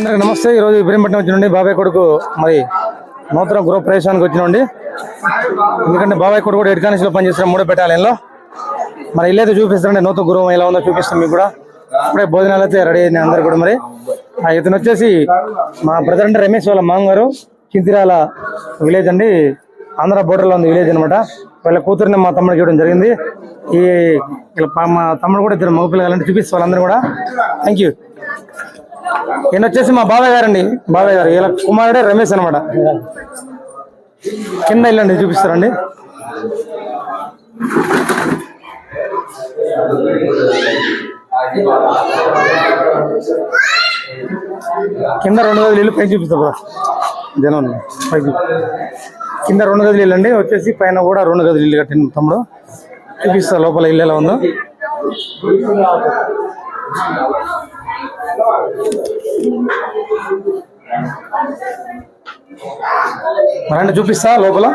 అందరికి నమస్తే. ఈరోజు ఇబ్రహీంపట్నం వచ్చినండి బాబాయ్ కొడుకు మరి నూతన గృహప్రవేశానికి వచ్చినండి. ఎందుకంటే బాబాయ్ కొడుకు కూడా ఎడ్కానిస్లో పనిచేస్తున్నాం 3వ బెటాలియన్లో. మరి ఇల్లైతే చూపిస్తారండి నూతన గృహం ఎలా ఉందో చూపిస్తాం మీకు కూడా. ఇప్పుడే భోజనాలు అయితే రెడీ అయినాయి అందరు కూడా. మరి ఇతను వచ్చేసి మా బ్రదర్ అంటే రమేష్ వాళ్ళ మామగారు, చింతిరాల విలేజ్ అండి, ఆంధ్ర బోర్డర్లో ఉంది విలేజ్ అనమాట. వాళ్ళ కూతురుని మా తమ్ముడికి ఇవ్వడం జరిగింది. మా తమ్ముడు కూడా ఇద్దరు మగపిల్లగాలంటే చూపిస్తారు వాళ్ళందరూ కూడా. Thank you. ఈయన వచ్చేసి మా బాబాయ్ గారండి, బాబాయ్ గారు ఇలా కుమారుడే రమేష్ అనమాట. కింద ఇల్లండి చూపిస్తారండి. కింద 2 గదులు ఇల్లు పైకి చూపిస్తా జనం పైకి. కింద 2 గదులు ఇల్లు అండి. వచ్చేసి పైన కూడా 2 గదులు ఇల్లు కట్టిన తమ్ముడు చూపిస్తా లోపల ఇల్లు ఎలా ఉందో. మరండి చూపిస్తా లోపల.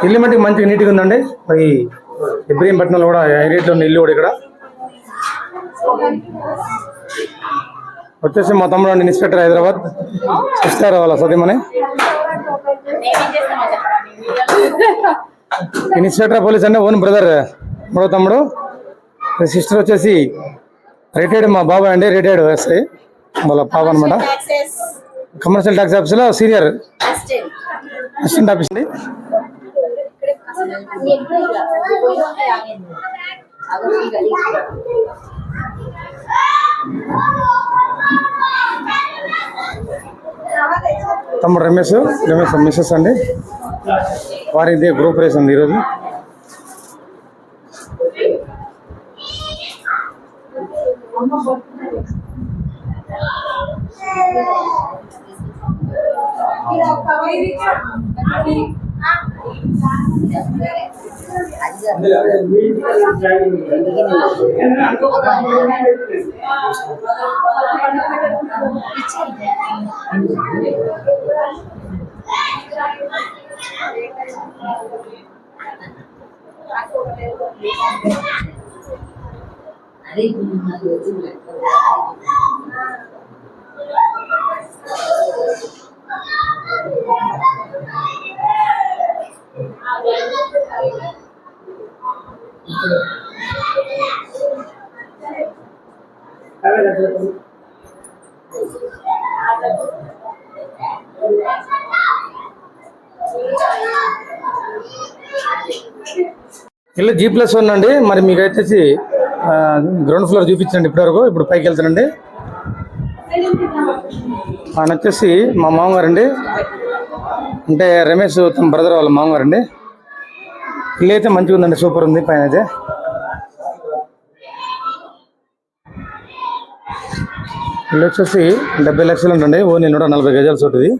ఇల్లు మట్టికి మంచిగా నీట్గా ఉందండి. మరి ఇబ్రహీంపట్నంలో కూడా రేట్లో ఉన్న ఇల్లు కూడా ఇక్కడ. వచ్చేసి మా తమ్ముడు అండి ఇన్స్పెక్టర్ హైదరాబాద్, సిస్టర్ వాళ్ళ సతీమణి ఇన్స్పెక్టర్ పోలీస్ అంటే ఓన్ బ్రదర్ 3వ తమ్ముడు. సిస్టర్ వచ్చేసి రిటైర్డ్ మా బాబాయ్ అండి, రిటైర్డ్ ఎస్ఐ వాళ్ళ పాప అనమాట. కమర్షియల్ ట్యాక్స్ ఆఫీస్లో సీనియర్ అసిస్టెంట్ ఆఫీస్ అండి. తమ్ముడు రమేష్ మిస్సెస్ అండి, వారి ఇదే గ్రూప్ రేస్ అండి ఈరోజు. ఇల్లు G+1 అండి. మరి మీకు వచ్చేసి గ్రౌండ్ ఫ్లోర్ చూపించండి ఇప్పటివరకు. ఇప్పుడు పైకి వెళ్తానండి. ఆయన వచ్చేసి మా మామగారండి, అంటే రమేష్ తమ బ్రదర్ వాళ్ళ మామగారండి. ఇల్లు అయితే మంచిగా ఉందండి, సూపర్ ఉంది. పైన అయితే ఇల్లు వచ్చేసి 70 లక్షలు ఉందండి. ఓన్లీ 140 గజాల చోటుది.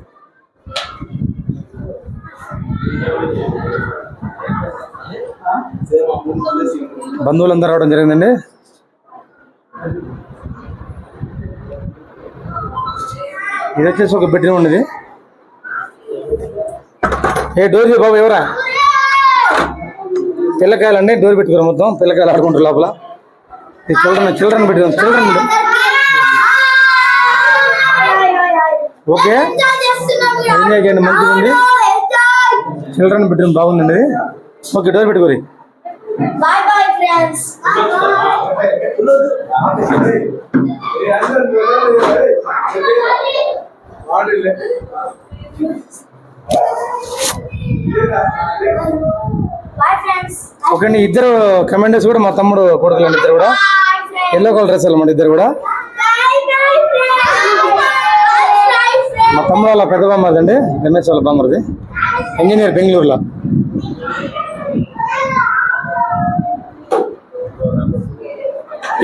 బంధువులందరూ రావడం జరిగిందండి. ఇది వచ్చేసి ఒక బెడ్రూమ్ ఉండేది. డోర్ బాబు ఎవరా పిల్లకాయలండి, డోర్ పెట్టుకోరు మొత్తం. పిల్లకాయలు ఆడుకుంటారు లోపల. ఇది చిల్డ్రన్ బెడ్రూమ్. ఓకే, ఎంజాయ్ చేయండి, మంచిగా ఉంది. చిల్డ్రన్ బెడ్రూమ్ బాగుందండి. ఓకే, డోర్ పెట్టుకోరి. ఓకే అండి, ఇద్దరు కమాండర్స్ కూడా మా తమ్ముడు కొడుకులండి. ఇద్దరు కూడా ఎల్లో కలర్ డ్రెస్ అనమాట. ఇద్దరు కూడా మా తమ్ముడు వాళ్ళ పెద్ద బామ్మది అండి, రమేష్ వాళ్ళ బామ్మది, ఇంజనీర్ బెంగళూరులో.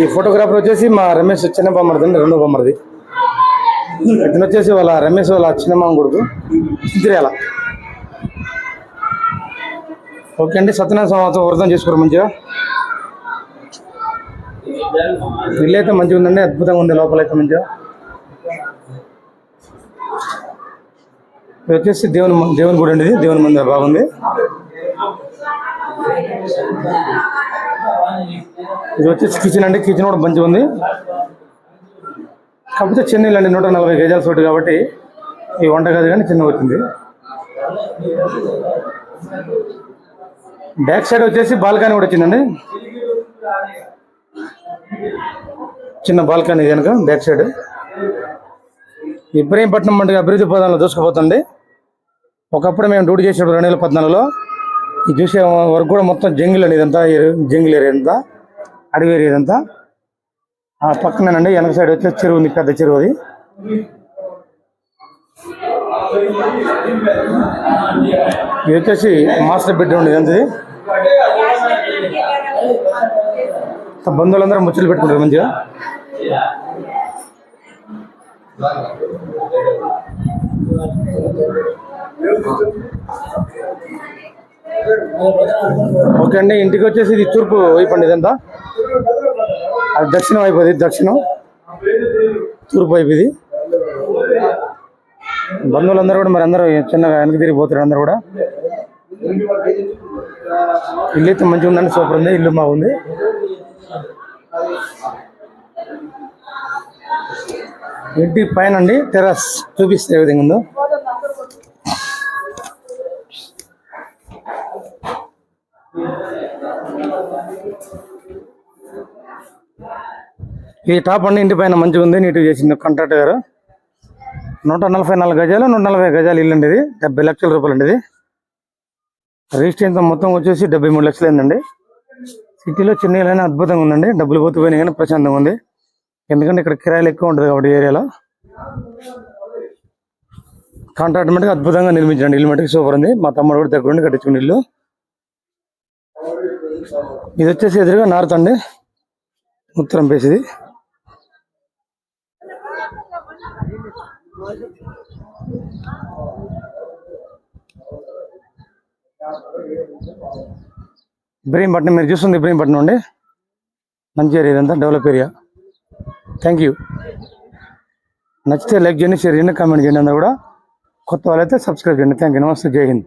ఈ ఫోటోగ్రాఫర్ వచ్చేసి మా రమేష్ చిన్న బామ్మది అండి, 2వ బామ్మది. ఇతను వచ్చేసి వాళ్ళ రమేష్ వాళ్ళ చిన్నమామ కొడుకు చింతిరాల. ఓకే అండి, సత్యనారాయణ సంవత్సరం వ్రతం చేసుకోరు మంచిగా. ఇల్లు అయితే మంచిగా ఉందండి, అద్భుతంగా ఉంది. లోపల అయితే మంచిగా. ఇది వచ్చేసి దేవుని గుడి అండి, దేవుని మందిరం బాగుంది. ఇది వచ్చేసి కిచెన్ అండి. కిచెన్ కూడా మంచిగా ఉంది. కాకపోతే చిన్న ఇల్లు అండి, 140 గజాల చోటు కాబట్టి ఈ వంటగది కానీ చిన్నగా వచ్చింది. బ్యాక్ సైడ్ వచ్చేసి బాల్కనీ కూడా వచ్చిందండి. చిన్న బాల్కనీ కనుక బ్యాక్ సైడ్. ఇబ్రహీంపట్నం వంటి అభివృద్ధి పదంలో దూసుకుపోతుంది. ఒకప్పుడు మేము డ్యూటీ చేసేటప్పుడు 2014లో ఇది చూసే వరకు కూడా మొత్తం జంగిల్ అండి. ఇదంతా జంగిల్ ఏరియా, ఇదంతా అడవి ఏరియా ఇదంతా. ఆ పక్కనేనండి వెనక సైడ్ వచ్చేసి చెరువు ఉంది, పెద్ద చెరువు అది. ఇది వచ్చేసి మాస్టర్ బెడ్రూమ్. ఇదంతా బంధువులందరూ ముచ్చట్లు పెట్టుకుంటారు మంచిగా. ఓకే అండి, ఇంటికి వచ్చేసి ఇది తూర్పు వైపు అండి. ఇదంతా అది దక్షిణం వైపు, అది దక్షిణం, తూర్పు వైపు ఇది. బంధువులందరూ కూడా మరి అందరూ చిన్నగా వెనక్కి తిరిగిపోతారు అందరూ కూడా. ఇల్లు అయితే మంచిగా ఉందండి, సూపర్ ఉంది. ఇల్లు బాగుంది. ఇంటి పైన అండి టెర్రస్ చూపిస్తే ఏ విధంగా ఉందో. ఈ టాప్ అండి ఇంటి పైన మంచిగా ఉంది, నీట్గా చేసింది కాంట్రాక్టర్ గారు. 144 గజాలు, 140 గజాలు ఇల్లు అండి ఇది. 70 లక్షల రూపాయలు అండి ఇది. రిజిస్ట్రేషన్ మొత్తం వచ్చేసి 73 లక్షలు అయిందండి. సిటీలో చిన్న ఇల్లు అద్భుతంగా ఉందండి. డబ్బులు పోతుపోయినా కానీ ప్రశాంతంగా ఉంది. ఎందుకంటే ఇక్కడ కిరాయిలు ఎక్కువ ఉంటుంది కాబట్టి ఏరియాలో. కాంట్రాక్ట్ మటుకు అద్భుతంగా నిర్మించండి. ఇల్లు మటుకు సూపర్ ఉంది. మా తమ్ముడు కూడా దగ్గర ఉండి కట్టించుకున్న ఇల్లు. ఇది వచ్చేసి ఎదురుగా నార్త్ అండి, ఉత్తరం పేసి ఇది. ఇబ్రహీంపట్నం మీరు చూస్తుంది ఇబ్రహీంపట్నం అండి. మంచి ఏరియా ఇదంతా, డెవలప్ ఏరియా. Thank you. నచ్చితే లైక్ చేయండి, షేర్ చేయండి, కామెంట్ చేయండి. అంతా కూడా కొత్త వాళ్ళైతే సబ్స్క్రైబ్ చేయండి. Thank you. నమస్తే, జై హింద్.